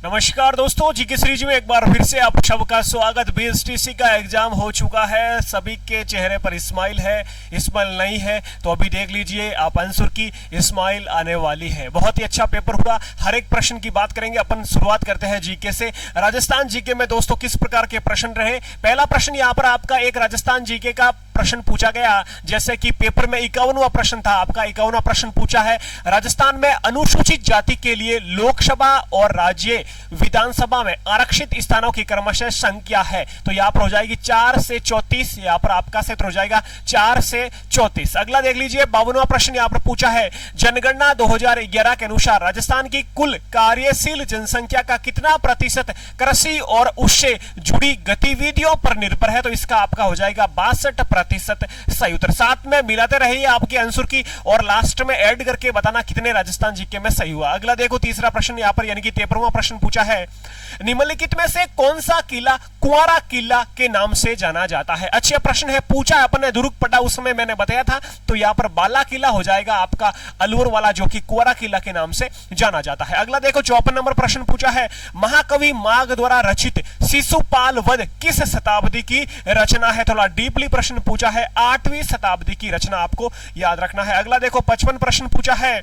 नमस्कार दोस्तों, GK series में एक बार फिर से आप सबका स्वागत। बीएसटीसी का एग्जाम हो चुका है, सभी के चेहरे पर स्माइल है, स्माइल नहीं है तो अभी देख लीजिए आप आंसर की स्माइल आने वाली है। बहुत ही अच्छा पेपर हुआ, हर एक प्रश्न की बात करेंगे। अपन शुरुआत करते हैं जीके से। राजस्थान जीके में दोस्तों किस प्रकार के प्रश्न रहे। पहला प्रश्न यहाँ पर आपका एक राजस्थान जीके का प्रश्न पूछा गया, जैसे कि पेपर में 51वां प्रश्न था, आपका 51वां प्रश्न पूछा है। राजस्थान में अनुसूचित जाति के लिए लोकसभा और राज्य विधानसभा में आरक्षित स्थानों की क्रमशः संख्या है, तो यहां पर हो जाएगी 4 से 34। यहां पर आपका क्षेत्र हो जाएगा 4 से 34। अगला देख लीजिए, 52वां प्रश्न यहां पर पूछा है। जनगणना 2011 के अनुसार राजस्थान की कुल कार्यशील जनसंख्या का कितना प्रतिशत कृषि और उससे जुड़ी गतिविधियों पर निर्भर है, तो इसका आपका हो जाएगा 62% सही उत्तर। साथ में मिलाते रहिए आपके आंसर की और लास्ट में ऐड करके बताना कितने राजस्थान जीके में सही हुआ। अगला देखो, तीसरा प्रश्न यहां पर यानी कि 53वां प्रश्न पूछा है। निम्नलिखित में से कौन सा किला कुंवारा किला के नाम से जाना जाता है। अच्छा प्रश्न है, पूछा है अपन ने दुर्ग पटा, उस समय मैंने बताया था, तो यहां पर बाला किला हो जाएगा आपका अलवर वाला, जो कि कुंवारा किला के नाम से जाना जाता है। अगला देखो, 54 नंबर प्रश्न पूछा है। महाकवि माघ द्वारा रचित शिशुपाल वध किस शताब्दी की रचना है। थोड़ा डीपली प्रश्न पूछा है, 8वीं शताब्दी की रचना आपको याद रखना है। अगला देखो, 55 प्रश्न पूछा है।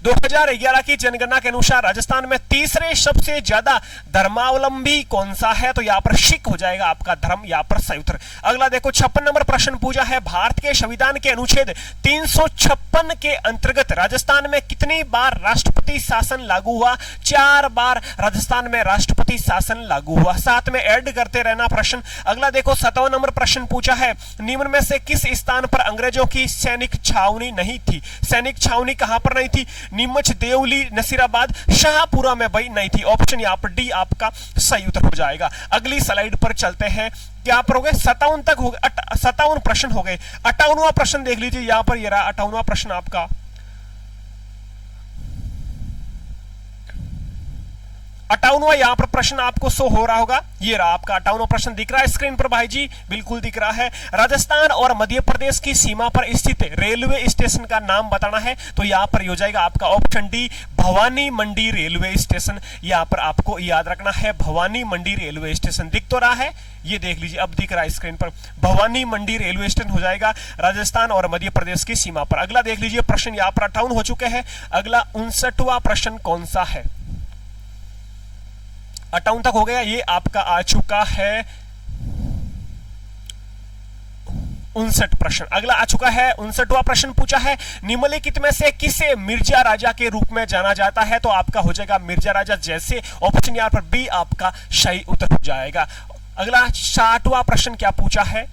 2011 की जनगणना के अनुसार राजस्थान में तीसरे सबसे ज्यादा धर्मावलंबी कौन सा है, तो यहां पर सिख हो जाएगा आपका धर्म, यहां पर सही उत्तर। अगला देखो, 56 नंबर प्रश्न पूछा है। भारत के संविधान के अनुच्छेद 356 के अंतर्गत राजस्थान में कितनी बार राष्ट्रपति शासन लागू हुआ। 4 बार राजस्थान में राष्ट्रपति शासन लागू हुआ। साथ में ऐड करते रहना प्रश्न। अगला देखो, 57 नंबर प्रश्न पूछा है। निम्न में से किस स्थान पर अंग्रेजों की सैनिक छावनी नहीं थी। सैनिक छावनी कहां पर नहीं थी। नीमच, देवली, नसीराबाद, शाहपुरा में भाई नहीं थी। ऑप्शन यहां पर डी आपका सही उत्तर हो जाएगा। अगली स्लाइड पर चलते हैं। क्या पर हो गए 57 तक हो गए, 57 प्रश्न हो गए। 58वां प्रश्न देख लीजिए, यहां पर ये रहा 58वां प्रश्न आपका। 58वां यहां पर प्रश्न आपको शो हो रहा होगा, ये रहा आपका 58वां प्रश्न दिख रहा है स्क्रीन पर भाई जी, बिल्कुल दिख रहा है। राजस्थान और मध्य प्रदेश की सीमा पर स्थित रेलवे स्टेशन का नाम बताना है, तो यहां पर हो जाएगा आपका ऑप्शन डी भवानी मंडी रेलवे स्टेशन। यहां पर आपको याद रखना है, भवानी मंडी रेलवे स्टेशन दिख तो रहा है, ये देख लीजिए अब दिख रहा है स्क्रीन पर, भवानी मंडी रेलवे स्टेशन हो जाएगा राजस्थान और मध्य प्रदेश की सीमा पर। अगला देख लीजिए, प्रश्न यहां पर 58 हो चुके हैं। अगला 59वां प्रश्न कौन सा है। 58 तक हो गया, ये आपका आ चुका है 59 प्रश्न। अगला आ चुका है 59वां प्रश्न पूछा है। निम्नलिखित में से किसे मिर्जा राजा के रूप में जाना जाता है, तो आपका हो जाएगा मिर्जा राजा जैसे। ऑप्शन यहां पर बी आपका सही उत्तर हो जाएगा। अगला 60वां प्रश्न क्या पूछा है।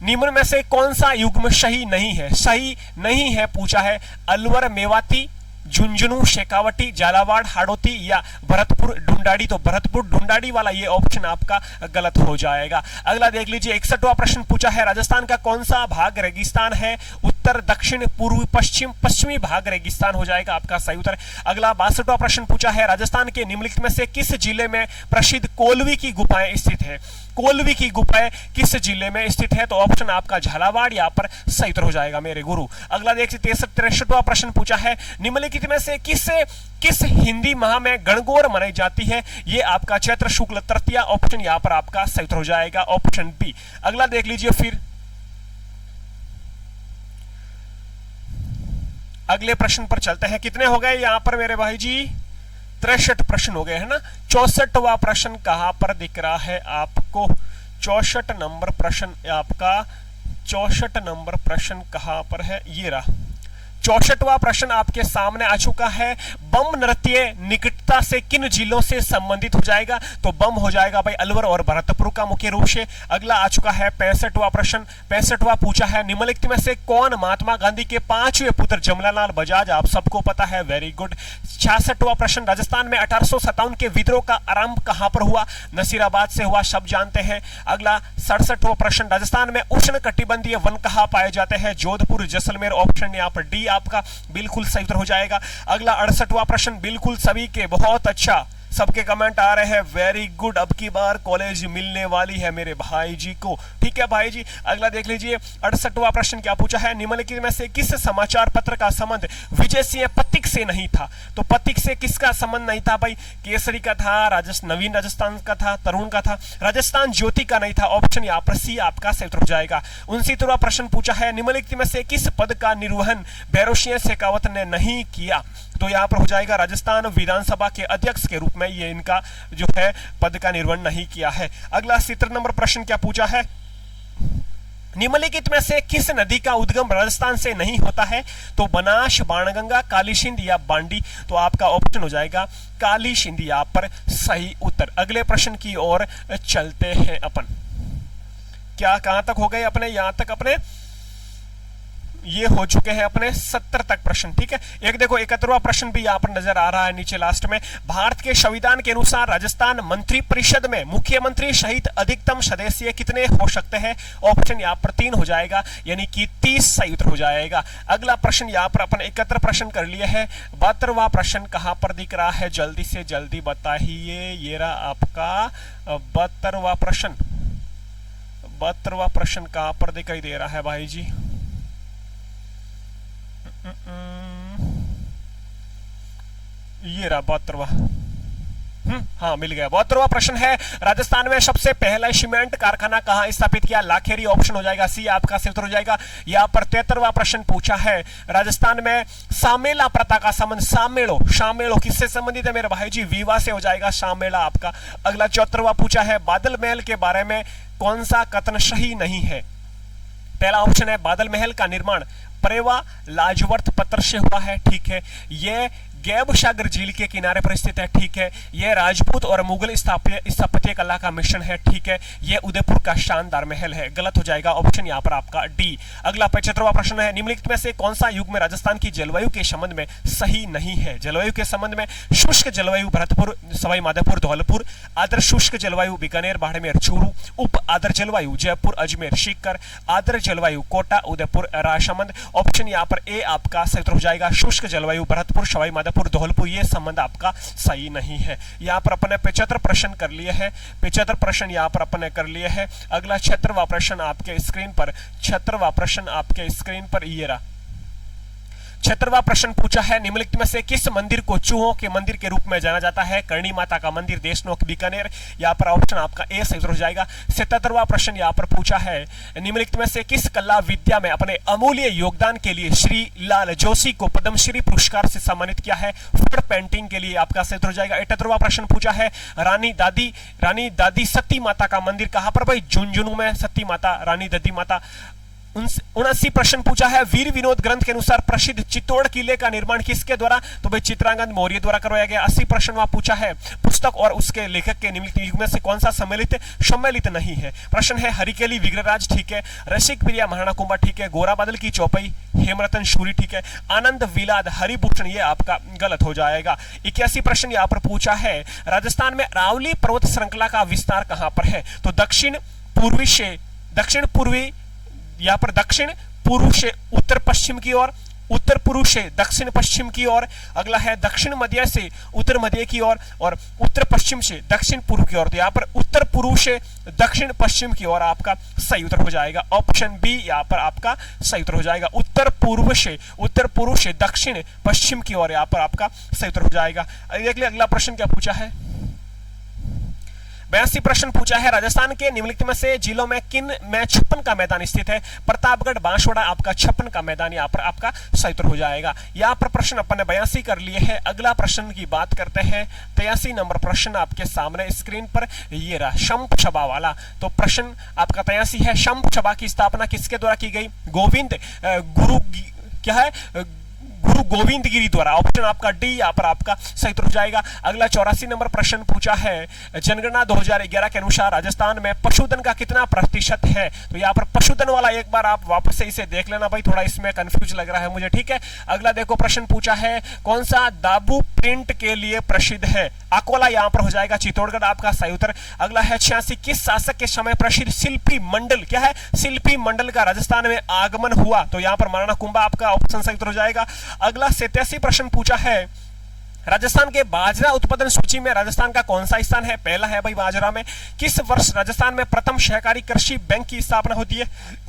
निम्न में से कौन सा युग्म सही नहीं है। सही नहीं है पूछा है। अलवर, मेवाती, झुंझुनू, शेखावटी, झालावाड़, हाड़ौती या भरतपुर ढूंढाड़ी, तो भरतपुर ढूंढाड़ी वाला ये ऑप्शन आपका गलत हो जाएगा। अगला देख लीजिए, 61वां प्रश्न पूछा है। राजस्थान का कौन सा भाग रेगिस्तान है। उत्तर, दक्षिण, पूर्व, पश्चिम। पश्चिमी भाग रेगिस्तान हो जाएगा आपका सही उत्तर। अगला 62वां प्रश्न पूछा है। राजस्थान के निम्नलिखित में से किस जिले में प्रसिद्ध कोलवी की गुफाएं स्थित है। कोलवी की गुफाएं किस जिले में स्थित है, तो ऑप्शन आपका झालावाड़ यहां पर सही उत्तर हो जाएगा मेरे गुरु। अगला देखिए 63वां प्रश्न पूछा है। निम्नलिखित में से किस हिंदी माह में गणगौर मनाई जाती है। ये आपका चैत्र शुक्ल तृतीया। ऑप्शन यहां पर आपका सही उत्तर हो जाएगा ऑप्शन बी। अगला देख लीजिए, फिर अगले प्रश्न पर चलते हैं। कितने हो गए यहां पर मेरे भाई जी, 63 प्रश्न हो गए है ना। 64वां प्रश्न कहां पर दिख रहा है आपको। 64 नंबर प्रश्न आपका, 64 नंबर प्रश्न कहां पर है, ये रहा। 64वां प्रश्न आपके सामने आ चुका है। बम नृत्य निकटता से किन जिलों से संबंधित हो जाएगा, तो बम हो जाएगा भाई अलवर और भरतपुर का मुख्य रूप से। अगला आ चुका है 65वां प्रश्न। 65वां पूछा है। निम्नलिखित में से कौन महात्मा गांधी के 5वें पुत्र जमनालाल बजाज, आप सबको पता है, वेरी गुड। 66वां प्रश्न। राजस्थान में 1857 के विद्रोह का आरंभ कहां पर हुआ। नसीराबाद से हुआ, सब जानते हैं। अगला 67वां प्रश्न। राजस्थान में उष्ण कटिबंधीय वन कहां पाए जाते हैं। जोधपुर, जैसलमेर। ऑप्शन यहां पर डी आपका बिल्कुल सही उत्तर हो जाएगा। अगला 68वां प्रश्न, बिल्कुल सभी के बहुत अच्छा, सबके कमेंट आ रहे हैं, वेरी गुड। अब की बार कॉलेज मिलने वाली है मेरे भाई जी को, ठीक है भाई जी। अगला देख लीजिए 68वां प्रश्न क्या पूछा है। निम्नलिखित में से किस समाचार पत्र का संबंध विजय सिंह पथिक से नहीं था। तो पथिक से किसका संबंध नहीं था भाई? केसरी का था, नवीन राजस्थान का था, तरुण का था, राजस्थान ज्योति का नहीं था। ऑप्शन यहाँ पर सी आपका सही उत्तर हो जाएगा। 69वां प्रश्न पूछा है, निम्नलिखित में से किस पद का निर्वहन भैरव सिंह शेखावत ने नहीं किया? तो यहाँ पर हो जाएगा राजस्थान विधानसभा के अध्यक्ष के रूप में ये इनका जो है पद का निर्वहन नहीं किया है। अगला 70 नंबर प्रश्न क्या पूछा है, निम्नलिखित में से किस नदी का उद्गम राजस्थान से नहीं होता है? तो बनास, बाणगंगा, काली सिंध या बांडी? तो आपका ऑप्शन हो जाएगा काली सिंध यहाँ पर सही उत्तर। अगले प्रश्न की ओर चलते हैं अपन। क्या कहां तक हो गए अपने? यहां तक अपने ये हो चुके हैं अपने 70 तक प्रश्न। ठीक है, एक देखो 71वां प्रश्न भी यहाँ पर नजर आ रहा है नीचे लास्ट में। भारत के संविधान के अनुसार राजस्थान मंत्री परिषद में मुख्यमंत्री सहित अधिकतम सदस्य कितने हो सकते हैं? ऑप्शन यहाँ पर 3 हो जाएगा, यानी कि 30 सही उत्तर हो जाएगा। अगला प्रश्न यहाँ पर अपन 71 प्रश्न कर लिए हैं। 72वां प्रश्न कहां पर दिख रहा है? जल्दी से जल्दी बताइए। ये रहा आपका 72वां प्रश्न। 72वां प्रश्न कहां पर दिखाई दे रहा है भाई जी? ये रहा 72वां। हाँ, मिल गया। 72वां प्रश्न है, राजस्थान में सबसे पहला सीमेंट कारखाना कहां स्थापित किया? लाखेरी। ऑप्शन हो जाएगा सी आपका सही उत्तर हो जाएगा। यहाँ पर 73वां प्रश्न पूछा है, राजस्थान में सामेला प्रथा का संबंध, शामेलो किससे संबंधित है मेरे भाई जी? विवाह से हो जाएगा शामेला आपका। अगला 74वां पूछा है, बादल महल के बारे में कौन सा कथन सही नहीं है? पहला ऑप्शन है बादल महल का निर्माण परेवा लाजवर्थ पत्थर से हुआ है, ठीक है। यह गैब सागर झील के किनारे पर स्थित है, ठीक है। यह राजपूत और मुगल स्थापत्य कला का मिश्रण है, ठीक है। यह उदयपुर का शानदार महल है, गलत हो जाएगा। ऑप्शन यहाँ पर आपका डी। अगला 75वां प्रश्न है, निम्नलिखित में से कौन सा युग में राजस्थान की जलवायु के संबंध में सही नहीं है? जलवायु के संबंध में शुष्क जलवायु भरतपुर, सवाई माधोपुर, धौलपुर, आदर शुष्क जलवायु बीकानेर, बाड़मेर, चूरू, उप आदर जलवायु जयपुर, अजमेर, सीकर, आदर जलवायु कोटा, उदयपुर, राजसमंद। ऑप्शन यहाँ पर ए आपका सही उत्तर हो जाएगा। शुष्क जलवायु भरतपुर, सवाई माधोपुर, धौलपुर, ये संबंध आपका सही नहीं है। यहाँ पर अपने 75 प्रश्न कर लिए हैं, 75 प्रश्न यहाँ पर अपने कर लिए हैं। अगला 76वां प्रश्न आपके स्क्रीन पर, 76वां प्रश्न आपके स्क्रीन पर ये रहा। 76वां प्रश्न पूछा है, निम्नलिखित में से किस मंदिर को चूहों के मंदिर के रूप में जाना जाता है? करणी माता का मंदिर, देशनोक, बीकानेर। यहाँ पर ऑप्शन आपका ए सही हो जाएगा। 77वां प्रश्न यहाँ पर पूछा है, निम्नलिखित में से किस कला विद्या में अपने अमूल्य योगदान के लिए श्री लाल जोशी को पद्मश्री पुरस्कार से सम्मानित किया है? फूड पेंटिंग के लिए आपका सही हो जाएगा। 78वां प्रश्न पूछा है, रानी दादी सती माता का मंदिर कहां पर भाई? झुंझुनू में सती माता, रानी दादी माता। 79 प्रश्न पूछा है, वीर विनोद ग्रंथ के अनुसार प्रसिद्ध चित्तौड़ किले का निर्माण किसके द्वारा? तो भाई चित्रांगद मौर्य द्वारा करवाया गया। 80 प्रश्न वहां पूछा है, पुस्तक और उसके लेखक के निम्नलिखित युग में से कौन सा सम्मिलित नहीं है? प्रश्न है, हरिकेली विग्रहराज, ठीक है। रसिक प्रिया महाराणा कुंभा, ठीक है। गोरा बादल की चौपाई, हेमरतन शूरी, ठीक है। आनंद विलाद हरिभूषण, ये आपका गलत हो जाएगा। 81 प्रश्न यहाँ पर पूछा है, राजस्थान में अरावली पर्वत श्रृंखला का विस्तार कहां पर है? तो दक्षिण पूर्वी यहाँ पर दक्षिण पूर्व से उत्तर पश्चिम की ओर, उत्तर पूर्व से दक्षिण पश्चिम की ओर। अगला है दक्षिण मध्य से उत्तर मध्य की ओर, और उत्तर पश्चिम से दक्षिण पूर्व की ओर। तो यहाँ पर उत्तर पूर्व से दक्षिण पश्चिम की ओर आपका सही उत्तर हो जाएगा। ऑप्शन बी यहाँ पर आपका सही उत्तर हो जाएगा। उत्तर पूर्व से दक्षिण पश्चिम की ओर यहाँ पर आपका सही उत्तर हो जाएगा। अगला प्रश्न क्या पूछा है? 82 प्रश्न पूछा है, राजस्थान के निम्नलिखित में से जिलों में किन में 56 का मैदान स्थित है? प्रतापगढ़, बांसवाड़ा, आपका 56 का मैदान यहाँ पर आपका सही उत्तर हो जाएगा। यहाँ पर प्रश्न अपन ने 82 कर लिए हैं। अगला प्रश्न की बात करते हैं, 83 नंबर प्रश्न आपके सामने स्क्रीन पर ये रहा, शंख सभा वाला। तो प्रश्न आपका 83 है, शंख सभा की स्थापना किसके द्वारा की गई? गुरु गोविंद गिरी द्वारा। ऑप्शन आपका डी यहाँ पर आपका सही उत्तर हो जाएगा। अगला 84 नंबर प्रश्न पूछा है, जनगणना 2011 के अनुसार राजस्थान में पशुधन का कितना प्रतिशत है? तो यहाँ पर पशुधन वाला एक बार आप वापस से इसे देख लेना भाई, थोड़ा इसमें कंफ्यूज लग रहा है मुझे, ठीक है। अगला देखो प्रश्न पूछा है, कौन सा दाबू प्रिंट के लिए प्रसिद्ध है? अकोला यहाँ पर हो जाएगा, चित्तौड़गढ़ आपका सही उत्तर। अगला है 86, किस शासक के समय प्रसिद्ध शिल्पी मंडल, क्या है? शिल्पी मंडल का राजस्थान में आगमन हुआ? तो यहाँ पर महाराणा कुंभा आपका ऑप्शन सही उत्तर हो जाएगा। अगला 87 प्रश्न पूछा है, राजस्थान के बाजरा उत्पादन सूची में राजस्थान का कौन सा स्थान है? पहला है भाई बाजरा में। किस वर्ष राजस्थान में प्रथम सहकारी कृषि बैंक की स्थापना होती है?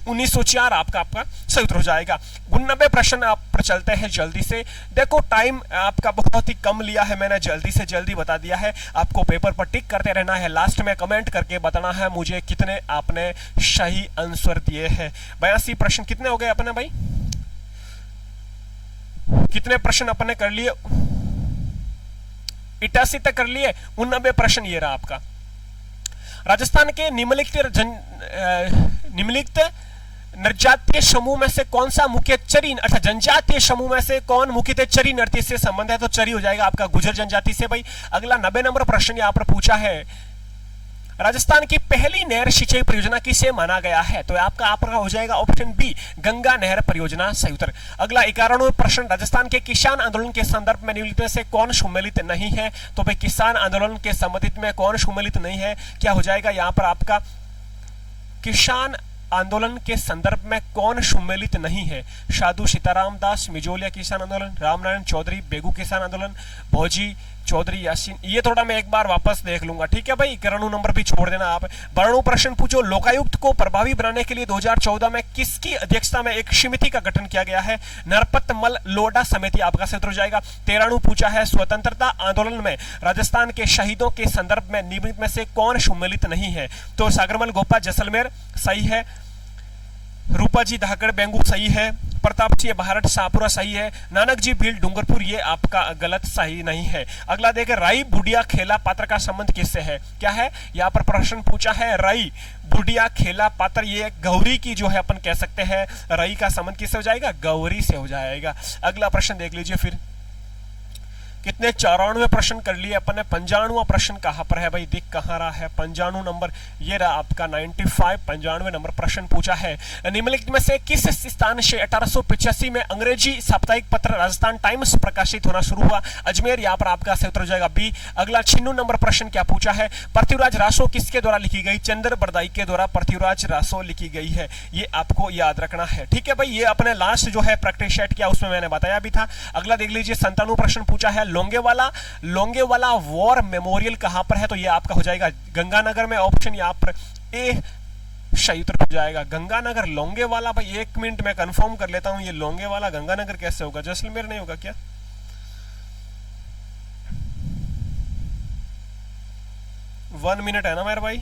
1904 आपका सही उत्तर हो जाएगा। 89 प्रश्न आप पर चलते हैं जल्दी से। देखो टाइम आपका बहुत ही कम लिया है, मैंने जल्दी से जल्दी बता दिया है। आपको पेपर पर टिक करते रहना है, लास्ट में कमेंट करके बताना है मुझे कितने आपने सही आंसर दिए हैं। 82 प्रश्न कितने हो गए अपने भाई? कितने प्रश्न अपने कर लिए? 88 तक कर लिए। 89 प्रश्न ये रहा आपका। राजस्थान के निम्नलिखित जनजातीय समूह में से कौन सा मुख्य चरी अर्थात जनजातीय समूह में से कौन मुख्यतः चरी नृत्य से संबंध है? तो चरी हो जाएगा आपका गुर्जर जनजाति से भाई। अगला 90 नंबर प्रश्न यहां पर पूछा है, राजस्थान की पहली नहर सिंचाई परियोजना किसे माना गया है? तो आपका हो जाएगा ऑप्शन बी, गंगा नहर परियोजना सही उत्तर। अगला 91वां प्रश्न, राजस्थान के किसान आंदोलन के संदर्भ में निम्नलिखित में से कौन सम्मिलित नहीं है? तो भाई किसान आंदोलन के संबंधित में कौन सम्मिलित नहीं है? क्या हो जाएगा यहां पर आपका? किसान आंदोलन के संदर्भ में कौन सम्मिलित नहीं है? साधु सीताराम दास, मिजोलिया किसान आंदोलन, रामनारायण चौधरी बेगू किसान आंदोलन, भोजी चौधरी यासीन। ये थोड़ा मैं एक बार वापस देख लूंगा, ठीक है भाई। करणु नंबर भी छोड़ देना आप। 92 प्रश्न पूछो, लोकायुक्त को प्रभावी बनाने के लिए 2014 में किसकी अध्यक्षता में एक समिति का गठन किया गया है? नरपत मल लोढ़ा समिति आपका सही उत्तर हो जाएगा। 93 पूछा है, स्वतंत्रता आंदोलन में राजस्थान के शहीदों के संदर्भ में निम्नलिखित में से कौन सम्मिलित नहीं है? तो सागरमल गोपा जैसलमेर सही है, रूपाजी धाकड़ बेंगू सही है, प्रताप सिंह भारत शाहपुरा सही है, नानक जी भील डूंगरपुर ये आपका गलत सही नहीं है। अगला देखें, राई बुढ़िया खेला पात्र का संबंध किससे है? क्या है यहाँ पर प्रश्न पूछा है, राई बुढ़िया खेला पात्र, ये गौरी की जो है अपन कह सकते हैं, राई का संबंध किससे हो जाएगा? गौरी से हो जाएगा। अगला प्रश्न देख लीजिए फिर, कितने 94 प्रश्न कर लिए अपन ने। 95वां प्रश्न कहां पर है भाई? दिख कहां रहा है? 95 नंबर ये रहा आपका 95। 95 नंबर प्रश्न पूछा है, निम्नलिखित में से किस स्थान से 1885 में अंग्रेजी साप्ताहिक पत्र राजस्थान टाइम्स प्रकाशित होना शुरू हुआ? अजमेर। यहाँ पर आपका सही उत्तर हो जाएगा बी। अगला 96 नंबर प्रश्न क्या पूछा है, पृथ्वीराज रासो किसके द्वारा लिखी गई? चंद्र बरदाई के द्वारा पृथ्वीराज रासो लिखी गई है, ये आपको याद रखना है, ठीक है भाई। ये अपने लास्ट जो है प्रैक्टिस सेट किया उसमें मैंने बताया भी था। अगला देख लीजिए, 97 प्रश्न पूछा है, लोंगेवाला वॉर मेमोरियल कहां पर है? तो ये आपका हो जाएगा गंगानगर में, ऑप्शन यहां पर ए सही उत्तर हो जाएगा। गंगानगर लोंगेवाला, भाई 1 मिनट में कंफर्म कर लेता हूं, ये लोंगेवाला गंगानगर कैसे होगा? जैसलमेर नहीं होगा क्या? 1 मिनट है ना मेरे भाई।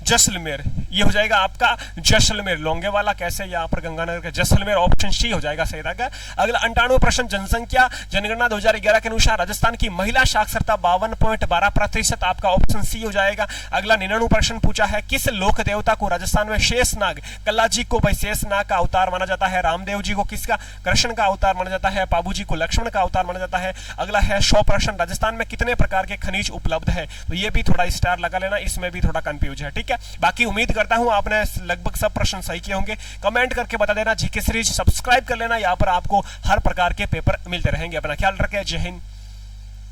जैसलमेर, ये हो जाएगा आपका जैसलमेर। लोंगेवाला कैसे? यहाँ पर गंगानगर का जैसलमेर, ऑप्शन सी हो जाएगा सही रहेगा। अगला 98वां प्रश्न, जनसंख्या जनगणना 2011 के अनुसार राजस्थान की महिला साक्षरता 52.12%, आपका ऑप्शन सी हो जाएगा। अगला 99वां प्रश्न पूछा है, किस लोक देवता को राजस्थान में शेषनाग, कल्ला जी को भाई शेषनाग का अवतार माना जाता है, रामदेव जी को किसका? कृष्ण का अवतार माना जाता है, बाबू जी को लक्ष्मण का अवतार माना जाता है। अगला है 100 प्रश्न, राजस्थान में कितने प्रकार के खनिज उपलब्ध है? तो ये भी थोड़ा स्टार लगा लेना, इसमें भी थोड़ा कंफ्यूज है, ठीक है। बाकी उम्मीद करता हूं आपने लगभग सब प्रश्न सही किए होंगे। कमेंट करके बता देना, जीके सीरीज सब्सक्राइब कर लेना, यहां पर आपको हर प्रकार के पेपर मिलते रहेंगे। अपना ख्याल रखें। जय हिंद,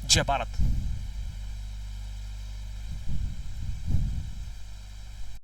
जय भारत।